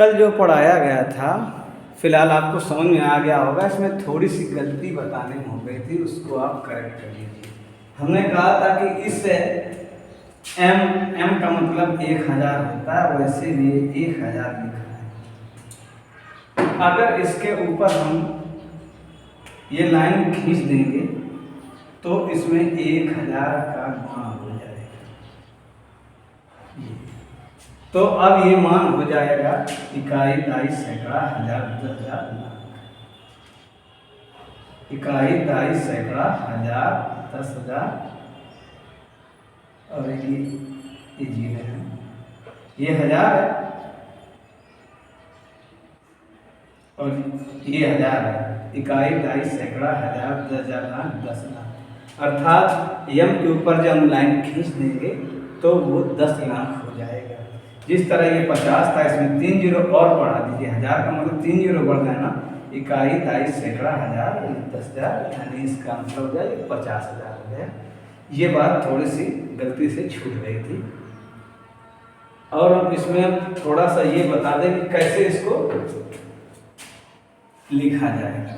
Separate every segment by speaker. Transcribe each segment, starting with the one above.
Speaker 1: कल जो पढ़ाया गया था फिलहाल आपको समझ में आ गया होगा। इसमें थोड़ी सी गलती बताने में हो गई थी, उसको आप करेक्ट कर लीजिए। हमने कहा था कि इससे एम का मतलब 1000 होता है, वैसे भी 1000 लिखा है। अगर इसके ऊपर हम ये लाइन खींच देंगे तो इसमें 1000 का गुणा हो जाएगा। तो अब ये मान हो जाएगा इकाई, दाई, सैकड़ा, हजार, 10,000, लाख। इकाई, दाई, सैकड़ा, हजार, 10,000 और ये जीरो है, ये 1000 है और ये 1000 है। इकाई, दाई, सैकड़ा, हजार, 10,000, लाख, 10 लाख। अर्थात यम के ऊपर जब हम लाइन खींच देंगे तो वो 10 लाख हो जाएगा। जिस तरह ये 50 था, इसमें 3 जीरो और बढ़ा दीजिए। 1000 का मतलब 3 जीरो बढ़ गया ना। इकाई, दाई, सैकड़ा, हजार, 10,000, यानी इसका मतलब हो जाए 50,000 हो गया। ये बात थोड़ी सी गलती से छूट गई थी। और अब इसमें थोड़ा सा ये बता दें कि कैसे इसको लिखा जाएगा।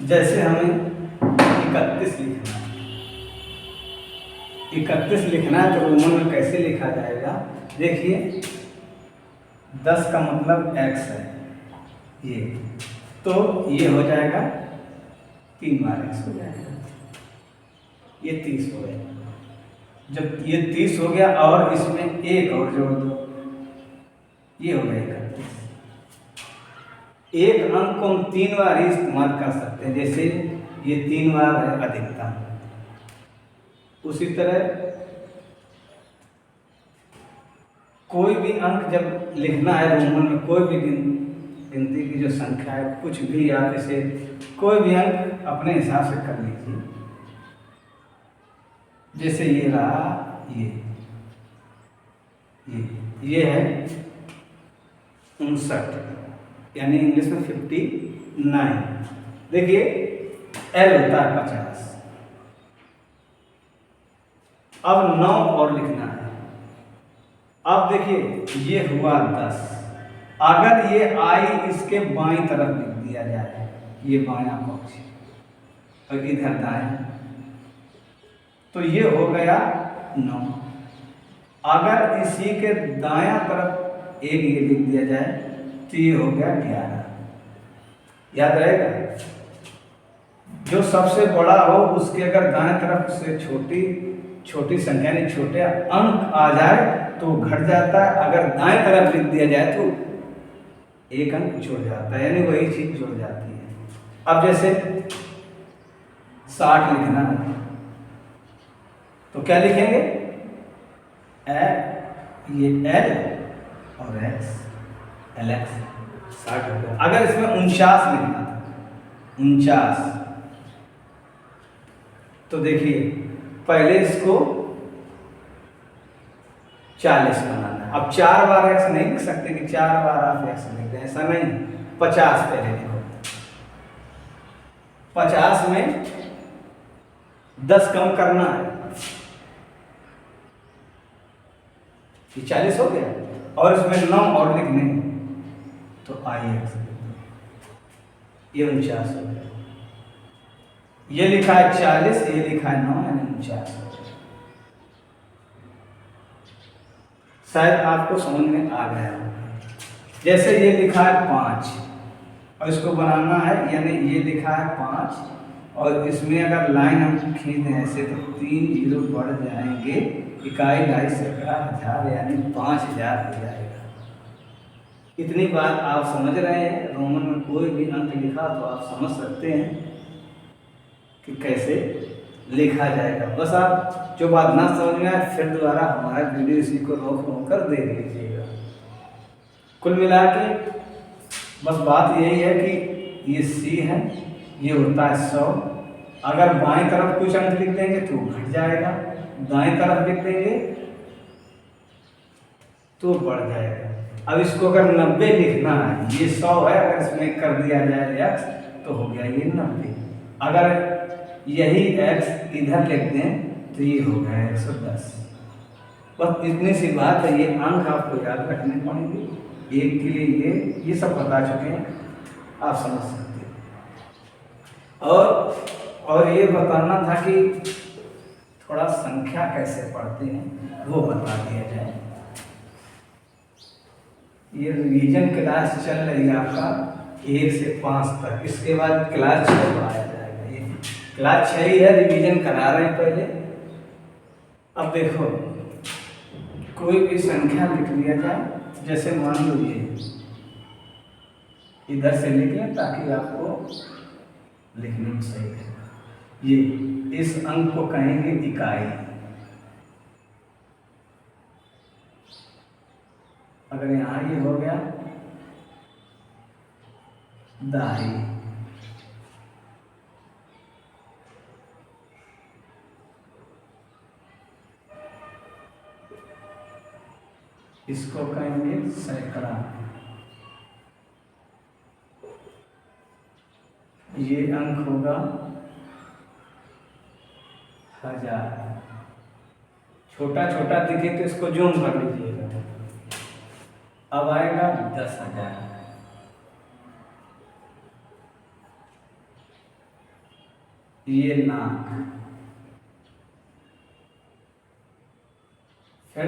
Speaker 1: जैसे हमें 31 लिखना है, 31 लिखना है तो रोमन में कैसे लिखा जाएगा? देखिए 10 का मतलब x है ये, तो ये हो जाएगा 3 बार x हो जाएगा, ये 30 हो गया। जब ये 30 हो गया और इसमें एक और जोड़ दो, ये हो गया 31। एक अंक को हम 3 बार ही इस्तेमाल कर सकते हैं, जैसे ये 3 बार है अधिकतम। उसी तरह कोई भी अंक जब लिखना है रोमन में, कोई भी गिनती की जो संख्या है, कुछ भी आप इसे कोई भी अंक अपने हिसाब से कर लीजिए। जैसे ये रहा, ये है 59, यानी इंग्लिश में 59। देखिए L होता है 50। अब 9 और लिखना है। अब देखिए ये हुआ 10। अगर ये I इसके बाईं तरफ लिख दिया जाए, ये बायां पक्ष और इधर दाएं, तो ये हो गया 9। अगर इसी के दायां तरफ एक ये लिख दिया जाए तो ये हो गया 11। याद रहेगा, जो सबसे बड़ा हो उसके अगर दाएं तरफ से छोटी संख्या यानी छोटे अंक आ जाए तो घट जाता है। अगर दाएं तरफ लिख दिया जाए तो एक अंक जुड़ जाता है, यानी वही चीज जुड़ जाती है। अब जैसे 60 लिखना है तो क्या लिखेंगे? ये L और X, LX 60 हो गया। अगर इसमें 49 लिखना था, 49, तो देखिए पहले इसको 40 बनाना है। अब 4 बार x नहीं लिख सकते कि 4 बार आप x लिख दें, ऐसा नहीं। 50 पहले लिखो, 50 में 10 कम करना है, ये 40 हो गया। और इसमें 9 और लिखने, तो IX ये 49 हो गया। ये लिखा है 40, ये लिखा है 9, यानी 49 हो गया। शायद आपको समझ में आ गया होगा। जैसे ये लिखा है 5 और इसको बनाना है, यानी ये लिखा है 5 और इसमें अगर लाइन हम खींच दें ऐसे तो 3 जीरो बढ़ जाएंगे। इकाई, दाई, सैकड़ा, हजार, यानी 5000 हो जाएगा। इतनी बात आप समझ रहे हैं। रोमन में कोई भी अंक लिखा तो आप समझ सकते हैं कि कैसे लिखा जाएगा। बस आप जो बात ना समझ में आए फिर दोबारा हमारा वीडियो इसी को रोक कर देख लीजिएगा। कुल मिला के बस बात यही है कि ये C है, ये होता है 100। अगर बाएं तरफ कुछ अंक लिख देंगे तो घट जाएगा, दाएं तरफ लिख देंगे तो बढ़ जाएगा। अब इसको अगर 90 लिखना है, ये 100 है, अगर इसमें कर दिया जाए x तो हो गया ये 90। अगर यही x इधर लिख दें तो ये हो गया 110। बस इतनी सी बात है, ये अंक आपको याद रखने पड़ेंगे। एक के लिए ये सब बता चुके हैं, आप समझ सकते हैं। और ये बताना था कि थोड़ा संख्या कैसे पढ़ते हैं वो बता दिया जाए। ये रिवीजन क्लास चल रही है आपका 1 से 5 तक, इसके बाद क्लास 6 पढ़ाया जाएगा। ये क्लास 6 ही है, रिवीजन करा रहे हैं पहले। अब देखो, कोई भी संख्या लिख लिया जाए, जैसे मान लो ये इधर से लिख लें ताकि आपको लिखने में सही है। ये इस अंक को कहेंगे इकाई। अगर यहां ये हो गया दाई, इसको कहेंगे सैकड़ा। ये अंक होगा 1000। छोटा छोटा दिखे तो इसको जूम कर लीजिएगा। अब आएगा 10,000। ये लाख, फिर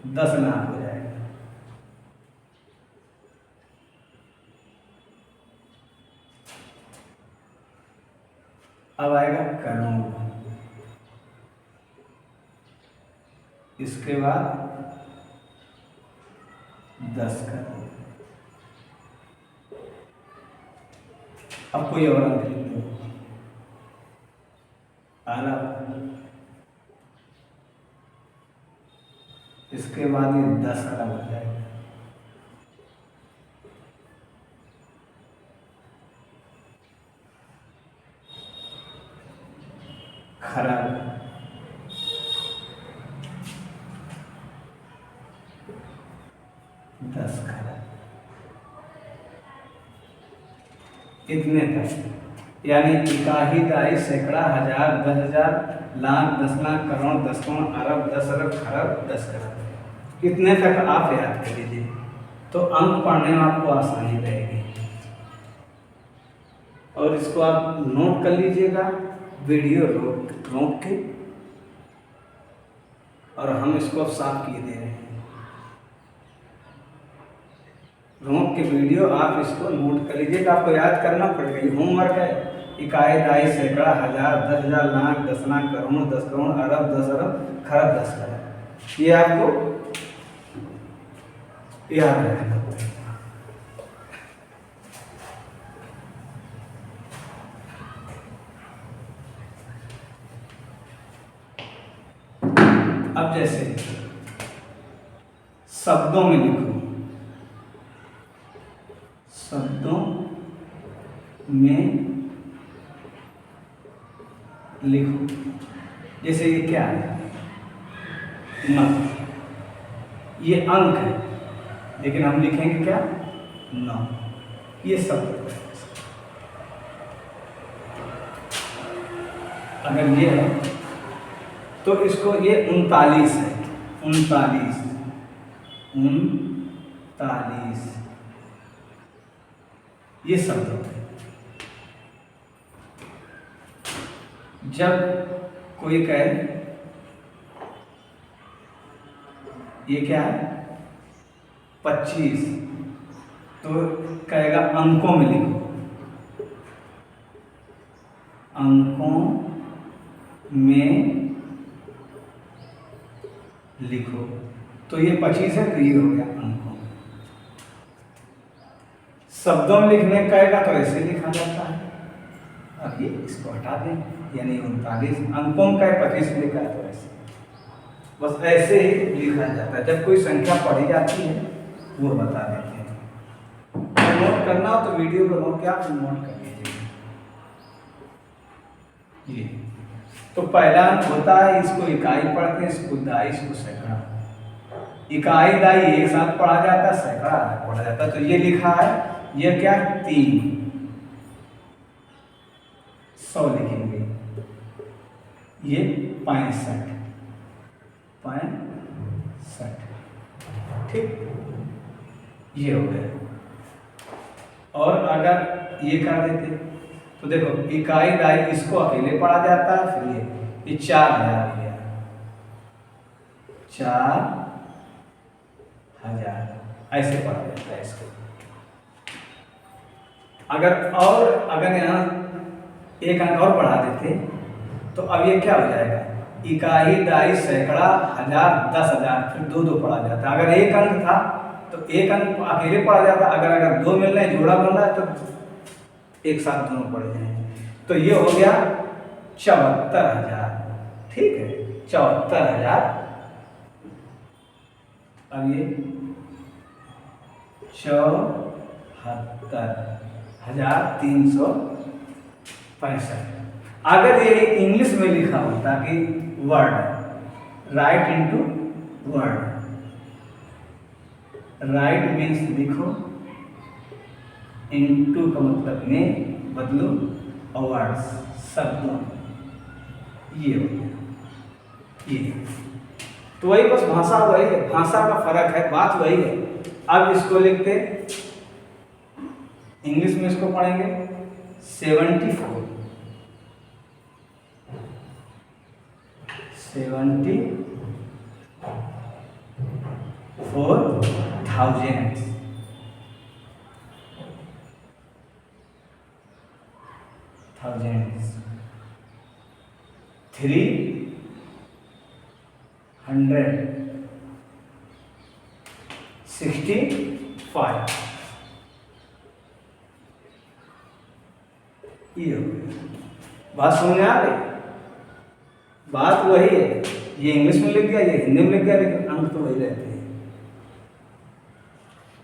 Speaker 1: 10 लाख हो जाएगा। अब आएगा करोड़, इसके बाद 10 करोड़। अब कोई और अंक लिख लो, अरब, इसके बाद ये 10 अरब हो जाएगा। खरब, दस खरब, इतने तक। यानी इकाई, दाई, सैकड़ा, हजार, 10,000, लाख, 10 लाख, करोड़, 10 करोड़, अरब, 10 अरब, खरब, 10 खरब, इतने तक आप याद कर लीजिए, तो अंक पढ़ने में आपको आसानी रहेगी। और इसको आप नोट कर लीजिएगा, वीडियो रोक के, और हम इसको साफ किए दे रहे हैं। रोक के वीडियो आप इसको नोट कर लीजिएगा, आपको याद करना पड़ेगा, ये होमवर्क है। इकाई, दाई, सैकड़ा, हजार, 10,000, लाख, 10 लाख, करोड़, 10 करोड़, अरब, 10 अरब, खरब, 10 खरब, ये आपको याद रखना पड़ेगा। अब जैसे शब्दों में लिखो, शब्दों में लिखो, जैसे ये क्या है, 9, ये अंक है, लेकिन हम लिखेंगे क्या, 9, ये शब्द। अगर ये है तो इसको, ये 39 है, 39, 39, ये शब्द होते हैं। जब कोई कहे ये क्या है 25, तो कहेगा अंकों में लिखो, अंकों में लिखो, तो ये 25 है, तो ये हो गया अंकों। शब्दों में लिखने कहेगा तो ऐसे लिखा जाता है। अब ये इसको हटा दें, यानी 39 अंकों का 25 लिखा है, तो ऐसे बस ऐसे ही लिखा जाता है। जब कोई संख्या पढ़ी जाती है वो बता देते हैं। तो नोट करना हो तो वीडियो को रोक के आप नोट कर लीजिए। ये तो पहला अंक होता है, इसको इकाई पढ़ते हैं, इसको दाई, इसको सैकड़ा। इकाई दाई एक साथ पढ़ा जाता है, सैकड़ा अलग पढ़ा जाता है। तो ये लिखा है, ये क्या 3, 100 लिखेंगे, ये 65, ठीक, ये हो गया। और अगर ये कर देते तो देखो इकाई दाई इसको अकेले पढ़ा जाता है, फिर ये 4000 हो गया, 4000 ऐसे पढ़ा जाता है इसको। अगर यहाँ एक अंक और बढ़ा देते तो अब ये क्या हो जाएगा, इकाई दाई सैकड़ा हजार 10,000, फिर दो दो पढ़ा जाता। अगर एक अंक था तो एक अंक अकेले पढ़ा जाता, अगर दो मिल रहे हैं जोड़ा बन रहा है तो एक साथ दोनों पढ़ जाएंगे। तो ये हो गया 74,000, ठीक है, 74,000। अब ये 74,365। अगर ये इंग्लिश में लिखा होता कि word, right into word, right means लिखो, इनटू का मतलब में बदलो, और वर्ड्स शब्दों, ये हो गया ये। तो वही बस भाषा वही है, भाषा का फर्क है, बात वही है। अब इसको लिखते, इंग्लिश में इसको पढ़ेंगे 74,000 365, ये हो गया। बात समझ में आ गई? बात वही है, ये इंग्लिश में लिख गया, ये हिंदी में लिख गया, लेकिन अंक तो वही रहते हैं।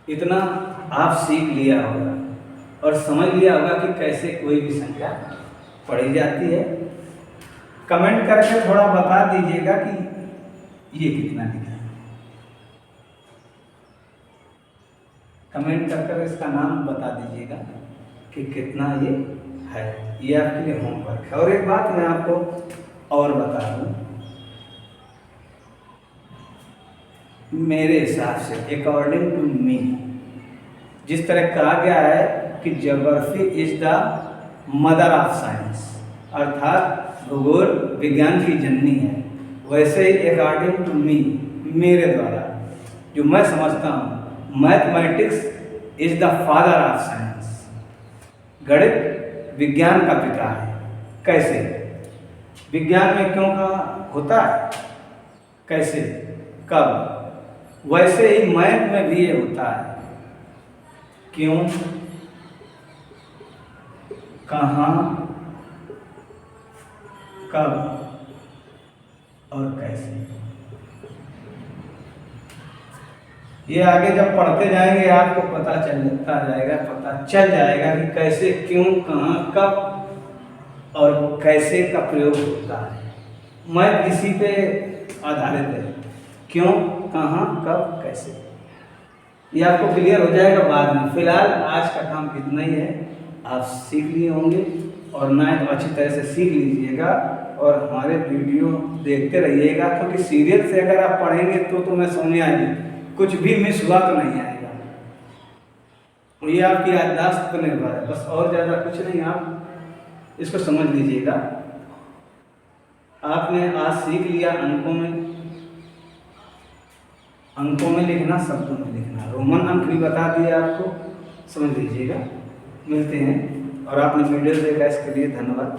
Speaker 1: इतना आप सीख लिया होगा और समझ लिया होगा कि कैसे कोई भी संख्या पढ़ी जाती है। कमेंट करके थोड़ा बता दीजिएगा कि ये कितना लिखा है। कमेंट कर इसका नाम बता दीजिएगा कि कितना ये है। ये आपके लिए होमवर्क है। और एक बात मैं आपको और बता दूं, मेरे हिसाब से अकॉर्डिंग टू मी, जिस तरह कहा गया है कि geography is the mother of science, अर्थात भूगोल विज्ञान की जननी है, वैसे ही अकॉर्डिंग टू मी, मेरे द्वारा जो मैं समझता हूँ, mathematics is the father of science, गणित विज्ञान का पिता है। कैसे? विज्ञान में क्यों का होता है, कैसे, कब, वैसे ही मैथ में भी ये होता है। क्यों, कहाँ, कब और कैसे। ये आगे जब पढ़ते जाएंगे आपको पता चलता जाएगा, पता चल जाएगा कि कैसे, क्यों, कहाँ, कब और कैसे का प्रयोग होता है। मैथ इसी पे आधारित है, क्यों, कहाँ, कब, कैसे। ये आपको क्लियर हो जाएगा बाद में। फिलहाल आज का काम इतना ही है। आप सीख लिए होंगे और ना तो अच्छी तरह से सीख लीजिएगा और हमारे वीडियो देखते रहिएगा, क्योंकि सीरियल से अगर आप पढ़ेंगे तो मैं समझ में आएगी, कुछ भी मिस हुआ तो नहीं आएगा। ये आपकी याददाश्त पर निर्भर है, बस और ज़्यादा कुछ नहीं। आप इसको समझ लीजिएगा। आपने आज सीख लिया अंकों में लिखना, शब्दों में लिखना, रोमन अंक भी बता दिए आपको, समझ लीजिएगा। मिलते हैं, और आपने वीडियो देखा इसके लिए धन्यवाद।